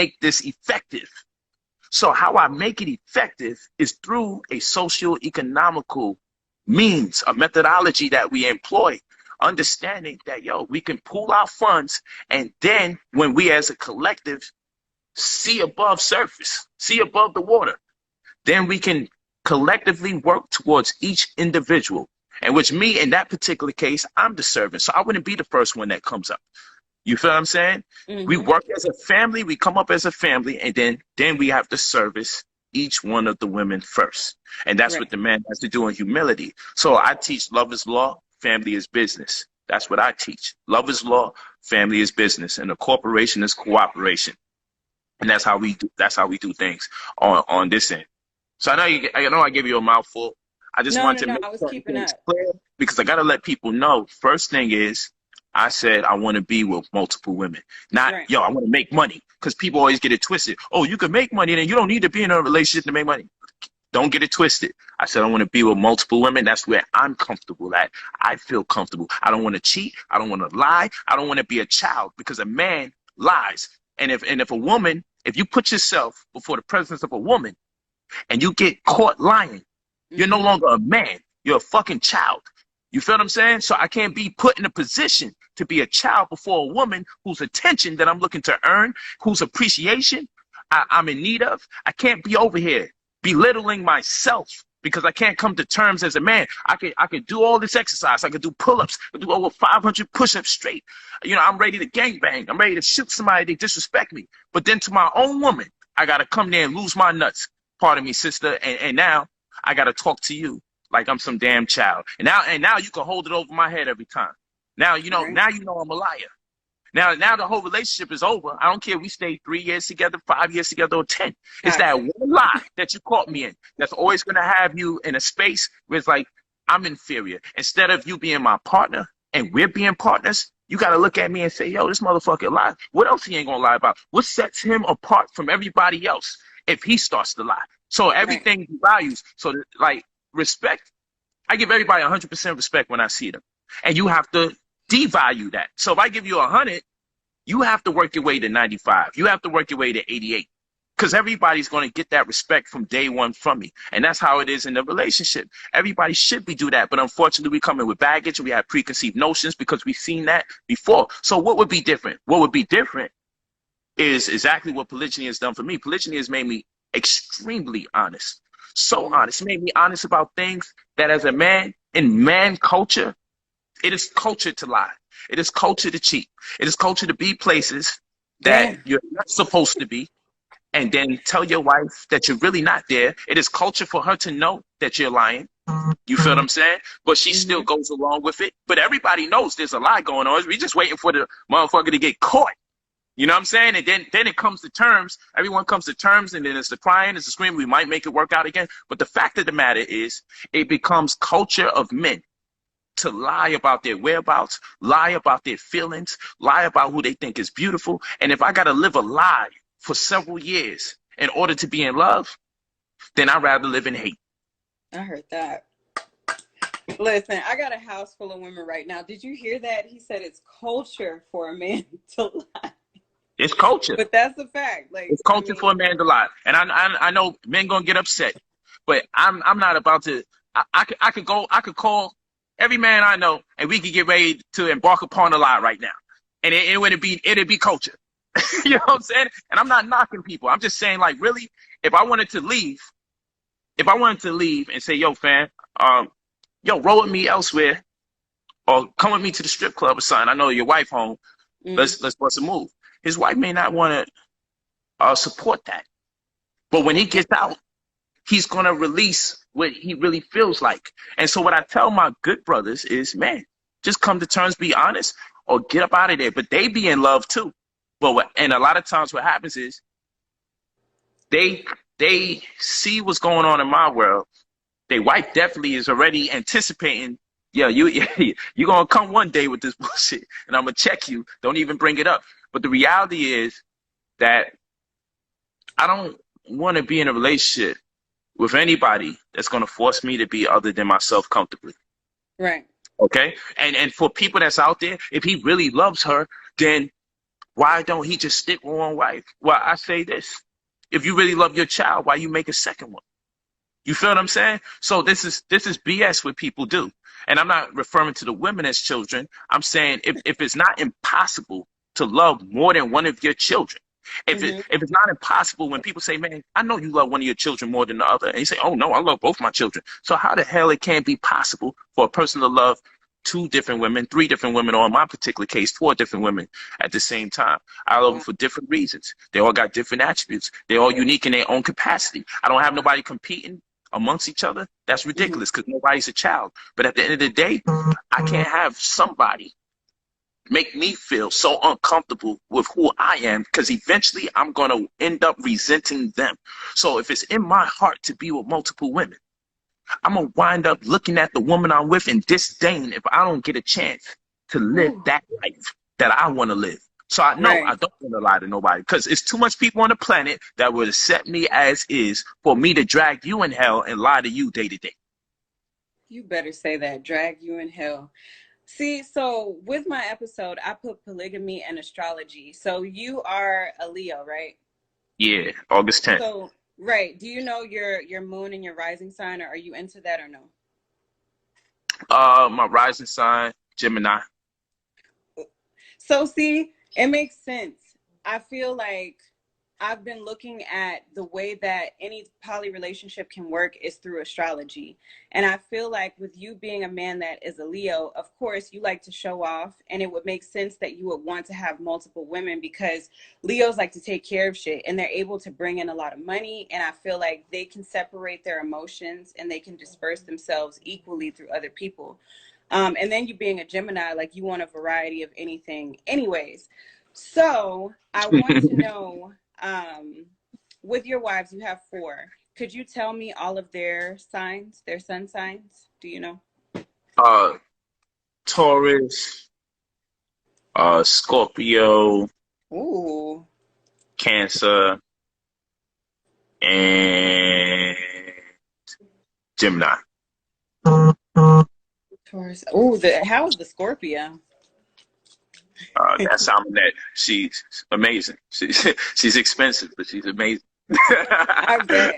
make this effective. So how I make it effective is through a socio-economical means, a methodology that we employ, understanding that, yo, we can pool our funds, and then when we as a collective see above surface, see above the water, then we can collectively work towards each individual. And which me, in that particular case, I'm the servant. So I wouldn't be the first one that comes up. You feel what I'm saying? We work as a family, we come up as a family, and then we have to service each one of the women first. And that's what the man has to do in humility. So I teach love is law, family is business. That's what I teach. Love is law, family is business, and a corporation is cooperation. And that's how we do things on this end. So I know I gave you a mouthful. I just want to make I was keeping up clear, because I got to let people know. First thing is, I said I want to be with multiple women. Not, yo, I want to make money, because people always get it twisted. Oh, you can make money, then you don't need to be in a relationship to make money. Don't get it twisted. I said I want to be with multiple women. That's where I'm comfortable at. I feel comfortable. I don't want to cheat. I don't want to lie. I don't want to be a child, because a man lies. And if a woman, if you put yourself before the presence of a woman and you get caught lying, you're no longer a man. You're a fucking child. You feel what I'm saying? So I can't be put in a position to be a child before a woman whose attention that I'm looking to earn, whose appreciation I'm in need of. I can't be over here belittling myself because I can't come to terms as a man. I could do all this exercise. I could do pull-ups. I could do over 500 push-ups straight. You know, I'm ready to gangbang. I'm ready to shoot somebody they disrespect me. But then to my own woman, I got to come there and lose my nuts. Pardon me, sister. And now I got to talk to you like I'm some damn child. And now you can hold it over my head every time. Now you know I'm a liar. Now the whole relationship is over. I don't care if we stay 3 years together, 5 years together, or 10. It's that one lie that you caught me in that's always gonna have you in a space where it's like I'm inferior. Instead of you being my partner and we're being partners, you gotta look at me and say, yo, this motherfucker lies. What else he ain't gonna lie about? What sets him apart from everybody else if he starts to lie? So everything he values. So like respect, I give everybody 100% respect when I see them. And you have to devalue that. So if I give you 100, you have to work your way to 95. You have to work your way to 88. Because everybody's going to get that respect from day one from me. And that's how it is in the relationship. Everybody should be do that. But unfortunately, we come in with baggage and we have preconceived notions because we've seen that before. So what would be different? What would be different is exactly what polygyny has done for me. Polygyny has made me extremely honest. So honest. It made me honest about things that as a man, in man culture, it is culture to lie. It is culture to cheat. It is culture to be places that you're not supposed to be and then tell your wife that you're really not there. It is culture for her to know that you're lying. You feel what I'm saying? But she still goes along with it. But everybody knows there's a lie going on. We're just waiting for the motherfucker to get caught. You know what I'm saying? And then it comes to terms. Everyone comes to terms, and then it's the crying, it's the screaming. We might make it work out again. But the fact of the matter is, it becomes culture of men to lie about their whereabouts, lie about their feelings, lie about who they think is beautiful. And if I got to live a lie for several years in order to be in love, then I'd rather live in hate. I heard that. Listen, I got a house full of women right now. Did you hear that? He said it's culture for a man to lie. It's culture. But that's a fact. Like, it's culture for a man to lie. And I know men gonna get upset, but I'm not about to. I could call every man I know, and we could get ready to embark upon a lie right now, and it'd be culture. You know what I'm saying? And I'm not knocking people. I'm just saying, like, really, if I wanted to leave and say, yo, fam, roll with me elsewhere, or come with me to the strip club or something. I know your wife home. Let's bust a move. His wife may not want to support that, but when he gets out, he's gonna release what he really feels like. And so what I tell my good brothers is, man, just come to terms, be honest, or get up out of there. But they be in love too. And a lot of times what happens is they see what's going on in my world. Their wife definitely is already anticipating, yeah, you're gonna come one day with this bullshit, and I'm gonna check you. Don't even bring it up. But the reality is that I don't want to be in a relationship with anybody that's going to force me to be other than myself comfortably. Right. Okay? And for people that's out there, if he really loves her, then Why don't he just stick with one wife? Well, I say this. If you really love your child, why you make a second one? You feel what I'm saying? So this is BS what people do. And I'm not referring to the women as children. I'm saying if it's not impossible to love more than one of your children, Mm-hmm. if it's not impossible when people say, man, I know you love one of your children more than the other, and you say, oh no, I love both my children. So how the hell it can't be possible for a person to love two different women, three different women, or in my particular case, four different women at the same time? I love them Wow. for different reasons. They all got different attributes. They're all unique in their own capacity. I don't have nobody competing amongst each other. That's Mm-hmm. ridiculous because nobody's a child. But at the end of the day, I can't have somebody make me feel so uncomfortable with who I am because eventually I'm going to end up resenting them. So if it's in my heart to be with multiple women, I'm going to wind up looking at the woman I'm with in disdain if I don't get a chance to live Whew. that life that I want to live. So I know I Right. don't want to lie to nobody because it's too much people on the planet that would accept me as is for me to drag you in hell and lie to you day to day. You better say that. Drag you in hell. See, so with my episode, I put polygamy and astrology. So you are a Leo, right? Yeah, August 10th. So, right. Do you know your moon and your rising sign, or are you into that or no? My rising sign, Gemini. So see, it makes sense. I feel like I've been looking at the way that any poly relationship can work is through astrology. And I feel like with you being a man that is a Leo, of course, you like to show off. And it would make sense that you would want to have multiple women because Leos like to take care of shit and they're able to bring in a lot of money. And I feel like they can separate their emotions and they can disperse themselves equally through other people. And then you being a Gemini, like you want a variety of anything, anyways. So I want to know, um, with your wives, you have four. Could you tell me all of their signs, their sun signs? Do you know? uh, Taurus, Scorpio, Ooh, Cancer, and Gemini. Taurus. Ooh, how's the Scorpio? That's how I'm net. She's amazing. She's expensive, but she's amazing. I bet.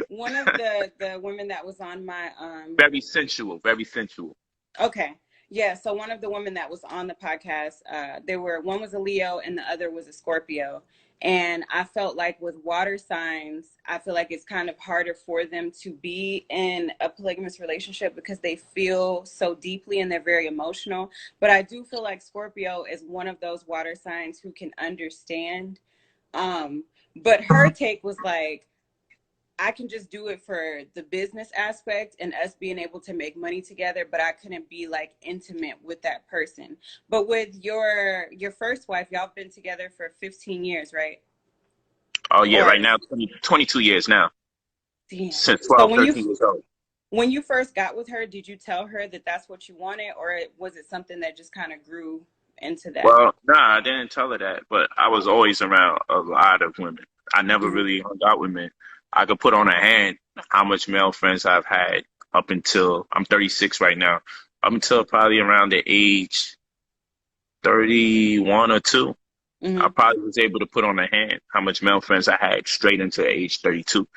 One of the women that was on my Very sensual, very sensual. okay. Yeah, so one of the women that was on the podcast, one was a Leo and the other was a Scorpio. And I felt like with water signs, I feel like it's kind of harder for them to be in a polygamous relationship because they feel so deeply and they're very emotional. But I do feel like Scorpio is one of those water signs who can understand. Um, but her take was like, I can just do it for the business aspect and us being able to make money together, but I couldn't be like intimate with that person. But with your first wife, y'all been together for 15 years, right? Oh yeah, Or right now 22 years now. damn. Since So 12, 13 years old. when you first got with her, did you tell her that that's what you wanted, or was it something that just kind of grew into that? Well, nah, I didn't tell her that, but I was always around a lot of women. I never Hmm. really hung out with men. I could put on a hand how much male friends I've had up until I'm 36 right now, up until probably around the age 31 or 2. I Hmm. probably was able to put on a hand how much male friends I had straight into age 32.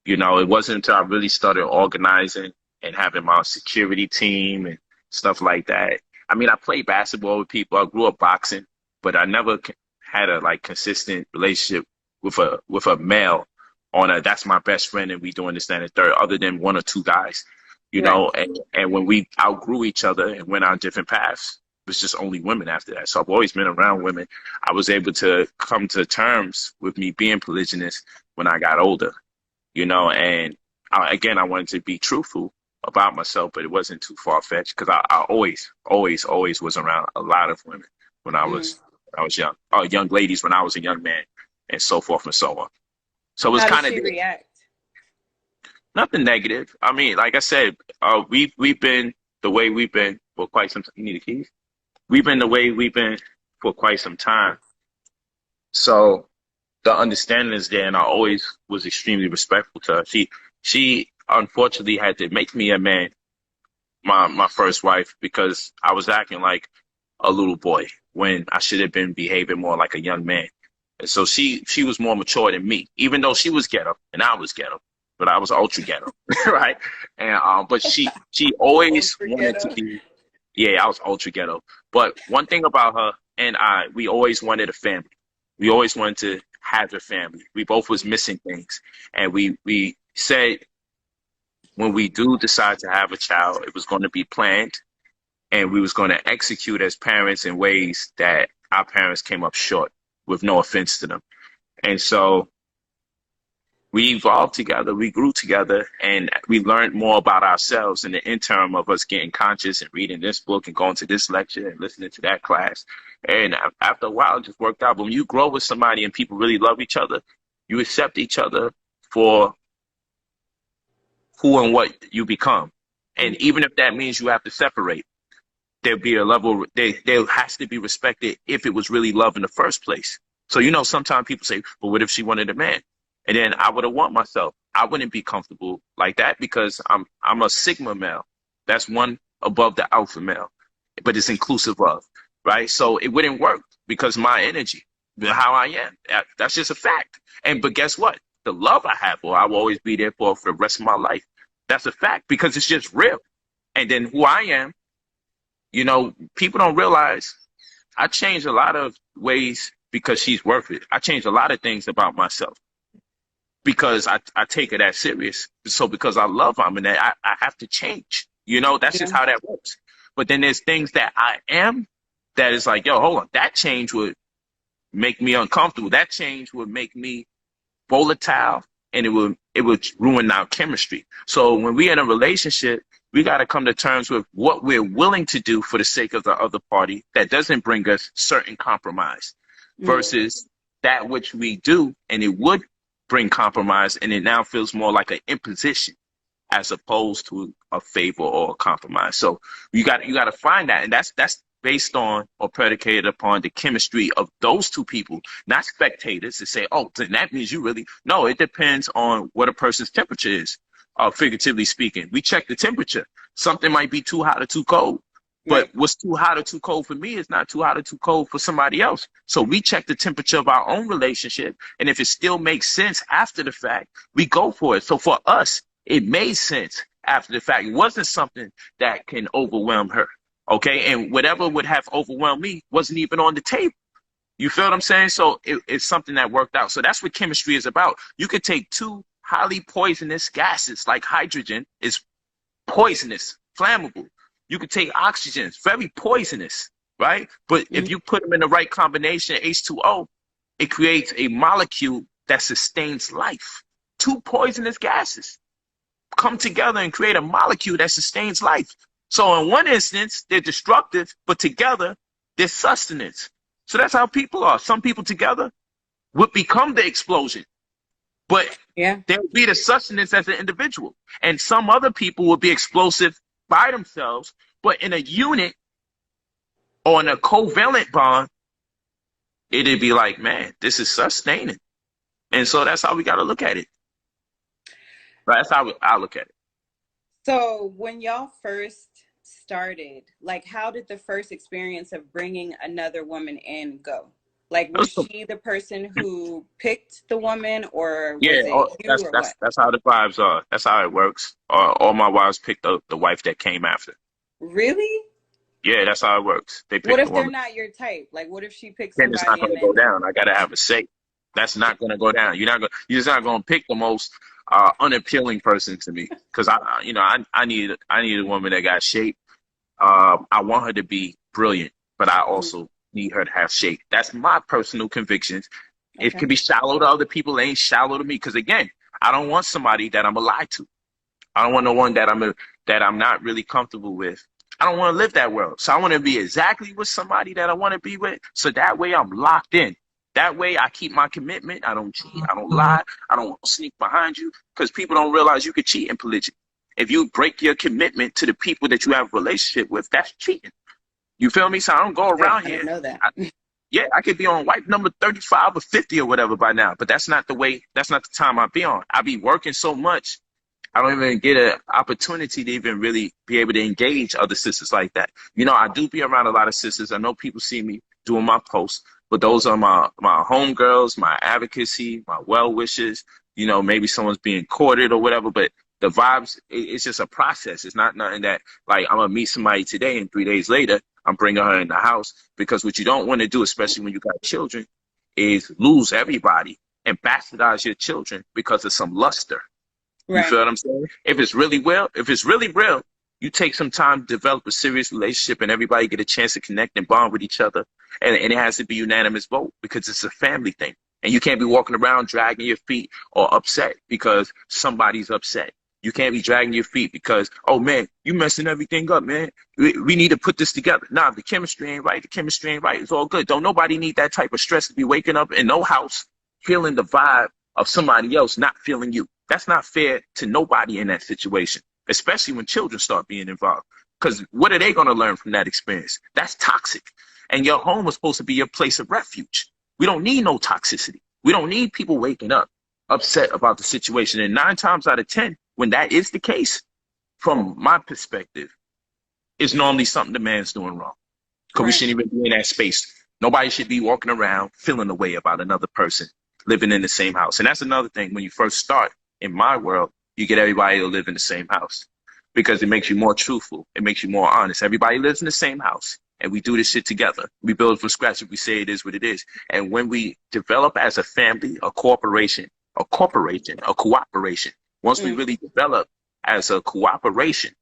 You know, it wasn't until I really started organizing and having my security team and stuff like that. I mean, I played basketball with people. I grew up boxing, but I never had a like consistent relationship with a male on a that's my best friend and we doing this, that, and the third, other than one or two guys, you Right. know. And when we outgrew each other and went on different paths, it was just only women after that. So I've always been around women. I was able to come to terms with me being polygynous when I got older, you know, and again, I wanted to be truthful about myself, but it wasn't too far fetched because I always was around a lot of women when Hmm. I was young, young ladies when I was a young man, and so forth and so on. So it was How did kind of she react? nothing negative. I mean, like I said, we've been the way we've been for quite some time. You need the keys? We've been the way we've been for quite some time. So the understanding is there, and I always was extremely respectful to her. She unfortunately had to make me a man, my first wife, because I was acting like a little boy when I should have been behaving more like a young man. And so she was more mature than me, even though she was ghetto and I was ghetto, but I was ultra ghetto, right? And but she always Ultra wanted to ghetto. be, yeah, I was ultra ghetto. But one thing about her and we always wanted a family. We always wanted to have a family. We both was missing things, and we said when we do decide to have a child, it was going to be planned, and we was going to execute as parents in ways that our parents came up short, with no offense to them. And so we evolved together, we grew together, and we learned more about ourselves in the interim of us getting conscious and reading this book and going to this lecture and listening to that class. And after a while, it just worked out. But when you grow with somebody and people really love each other, you accept each other for who and what you become. And even if that means you have to separate, there'll be a level, there has to be respected if it was really love in the first place. So, you know, sometimes people say, well, what if she wanted a man? And then I would have want myself. I wouldn't be comfortable like that because I'm a sigma male. That's one above the alpha male, but it's inclusive of, right? So it wouldn't work because my energy, how I am, that's just a fact. But guess what? The love I have for, I will always be there for the rest of my life. That's a fact because it's just real. And then who I am, you know, people don't realize I changed a lot of ways because she's worth it. I changed a lot of things about myself because I take it that serious. So because I love her, and I have to change. You know, that's just how that works. But then there's things that I am that is like, yo, hold on, that change would make me uncomfortable. That change would make me volatile, and it would ruin our chemistry. So when we're in a relationship, we got to come to terms with what we're willing to do for the sake of the other party that doesn't bring us certain compromise versus that which we do and it would bring compromise, and it now feels more like an imposition as opposed to a favor or a compromise. So you got to find that, and that's based on or predicated upon the chemistry of those two people, not spectators to say, oh, then that means you really. No, it depends on what a person's temperature is. Figuratively speaking, we check the temperature. Something might be too hot or too cold, but what's too hot or too cold for me is not too hot or too cold for somebody else. So we check the temperature of our own relationship, and if it still makes sense after the fact, we go for it. So for us, it made sense after the fact. It wasn't something that can overwhelm her, okay? And whatever would have overwhelmed me wasn't even on the table. You feel what I'm saying? So it's something that worked out. So that's what chemistry is about. You could take two highly poisonous gases, like hydrogen is poisonous, flammable. You could take oxygen, it's very poisonous, right? But if you put them in the right combination, H2O, it creates a molecule that sustains life. Two poisonous gases come together and create a molecule that sustains life. So in one instance, they're destructive, but together, they're sustenance. So that's how people are. Some people together would become the explosion. But they'll be the sustenance as an individual. And some other people will be explosive by themselves, but in a unit or in a covalent bond, it'd be like, man, this is sustaining. And so that's how we got to look at it. Right? That's how I look at it. So when y'all first started, like, how did the first experience of bringing another woman in go? Like, was she the person who picked the woman, or was it you, or what? That's how the vibes are. That's how it works. All my wives picked the wife that came after. Really? Yeah, that's how it works. They pick what if the they're woman. not your type? Like, what if she picks Then somebody? it's not going to go down. I got to have a say. That's not going to go down. You're just not going to pick the most unappealing person to me, because I need a woman that got shape. I want her to be brilliant, but I also need her to have shape. That's my personal convictions. Okay. It can be shallow to other people. It ain't shallow to me, because again, I don't want somebody that I'm a lie to. I don't want no one that I'm not really comfortable with. I don't want to live that world. So I want to be exactly with somebody that I want to be with. So that way I'm locked in. That way I keep my commitment. I don't cheat. I don't lie. I don't sneak behind you, because people don't realize you can cheat in polygyny. If you break your commitment to the people that you have a relationship with, that's cheating. You feel me? So I don't go around here. I know that. I could be on wife number 35 or 50 or whatever by now, but that's not the time I be on. I be working so much, I don't even get an opportunity to even really be able to engage other sisters like that. You know, I do be around a lot of sisters. I know people see me doing my posts, but those are my homegirls, my advocacy, my well wishes. You know, maybe someone's being courted or whatever, but the vibes, it's just a process. It's not nothing that like I'm gonna meet somebody today and 3 days later I'm bringing her in the house, because what you don't want to do, especially when you got children, is lose everybody and bastardize your children because of some luster. You feel what I'm saying? If it's really real, you take some time to develop a serious relationship and everybody get a chance to connect and bond with each other. And it has to be unanimous vote because it's a family thing. And you can't be walking around dragging your feet or upset because somebody's upset. You can't be dragging your feet because, oh, man, you messing everything up, man. We need to put this together. Nah, the chemistry ain't right. The chemistry ain't right. It's all good. Don't nobody need that type of stress to be waking up in no house feeling the vibe of somebody else not feeling you. That's not fair to nobody in that situation, especially when children start being involved. Because what are they going to learn from that experience? That's toxic. And your home is supposed to be your place of refuge. We don't need no toxicity. We don't need people waking up upset about the situation. And 9 times out of 10, when that is the case, from my perspective, it's normally something the man's doing wrong. Because we shouldn't even be in that space. Nobody should be walking around feeling a way about another person living in the same house. And that's another thing. When you first start, in my world, you get everybody to live in the same house because it makes you more truthful. It makes you more honest. Everybody lives in the same house and we do this shit together. We build from scratch if we say it is what it is. And when we develop as a family, a cooperation, once we really develop as a cooperation,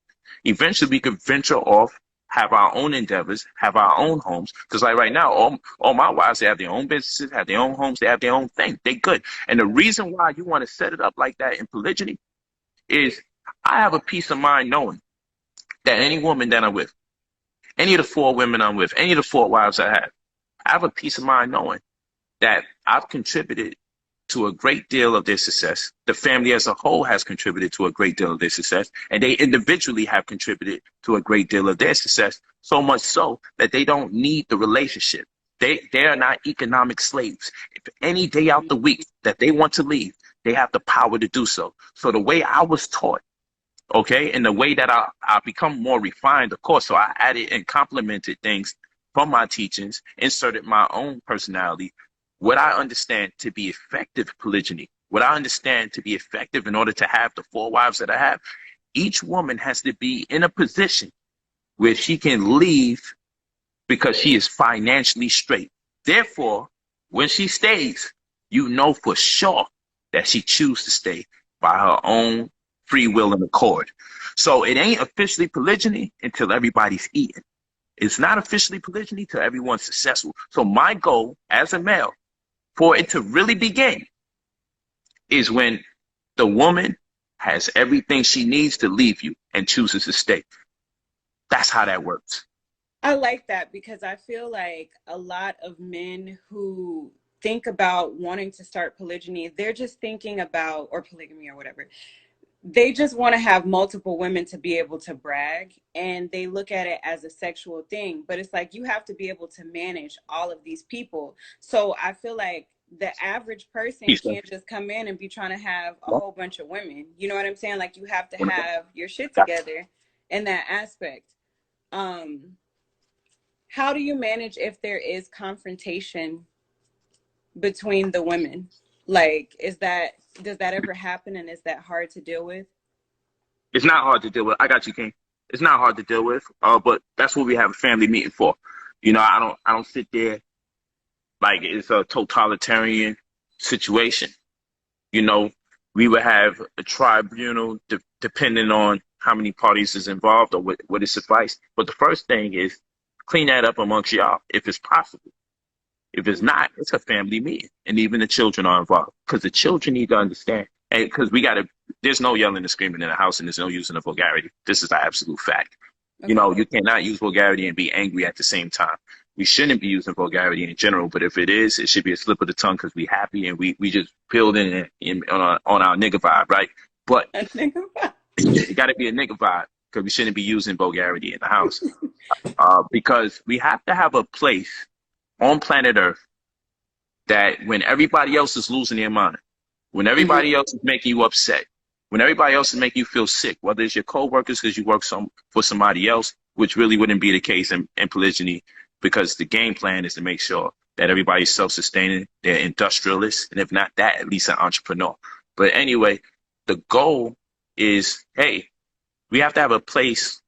eventually we could venture off, have our own endeavors, have our own homes. Because like right now, all my wives, they have their own businesses, have their own homes, they have their own thing. They good. And the reason why you want to set it up like that in polygyny is I have a peace of mind knowing that any woman that I'm with, any of the 4 women I'm with, any of the 4 wives I have a peace of mind knowing that I've contributed to a great deal of their success. The family as a whole has contributed to a great deal of their success, and they individually have contributed to a great deal of their success, so much so that they don't need the relationship. They are not economic slaves. If any day out the week that they want to leave, they have the power to do so. So the way I was taught, okay, and the way that I become more refined, of course, so I added and complemented things from my teachings, inserted my own personality, what I understand to be effective polygyny, what I understand to be effective in order to have the 4 wives that I have, each woman has to be in a position where she can leave because she is financially straight. Therefore, when she stays, you know for sure that she chooses to stay by her own free will and accord. So it ain't officially polygyny until everybody's eating. It's not officially polygyny till everyone's successful. So my goal as a male, for it to really begin, is when the woman has everything she needs to leave you and chooses to stay. That's how that works. I like that because I feel like a lot of men who think about wanting to start polygyny, they're just thinking about, or polygamy or whatever, they just want to have multiple women to be able to brag, and they look at it as a sexual thing. But it's like you have to be able to manage all of these people. So I feel like the average person can't just come in and be trying to have a whole bunch of women. You know what I'm saying? Like you have to have your shit together in that aspect. How do you manage if there is confrontation between the women? Like, does that ever happen, and is that hard to deal with? It's not hard to deal with. I got you, King. It's not hard to deal with. But that's what we have a family meeting for. You know, I don't sit there like it's a totalitarian situation. You know, we would have a tribunal depending on how many parties is involved or what is suffice. But the first thing is clean that up amongst y'all if it's possible. If it's not, it's a family meeting, and even the children are involved because the children need to understand. And because there's no yelling and screaming in the house, and there's no using of vulgarity. This is the absolute fact. Okay. You know, you cannot use vulgarity and be angry at the same time. We shouldn't be using vulgarity in general, but if it is, it should be a slip of the tongue because we happy and we just peeled in on our nigga vibe, right? But it got to be a nigga vibe because we shouldn't be using vulgarity in the house because we have to have a place on planet Earth that when everybody else is losing their mind, when everybody else is making you upset, when everybody else is making you feel sick, whether it's your co-workers because you work for somebody else, which really wouldn't be the case in polygyny because the game plan is to make sure that everybody's self-sustaining, they're industrialists, and if not that, at least an entrepreneur. But anyway, the goal is, hey, we have to have a place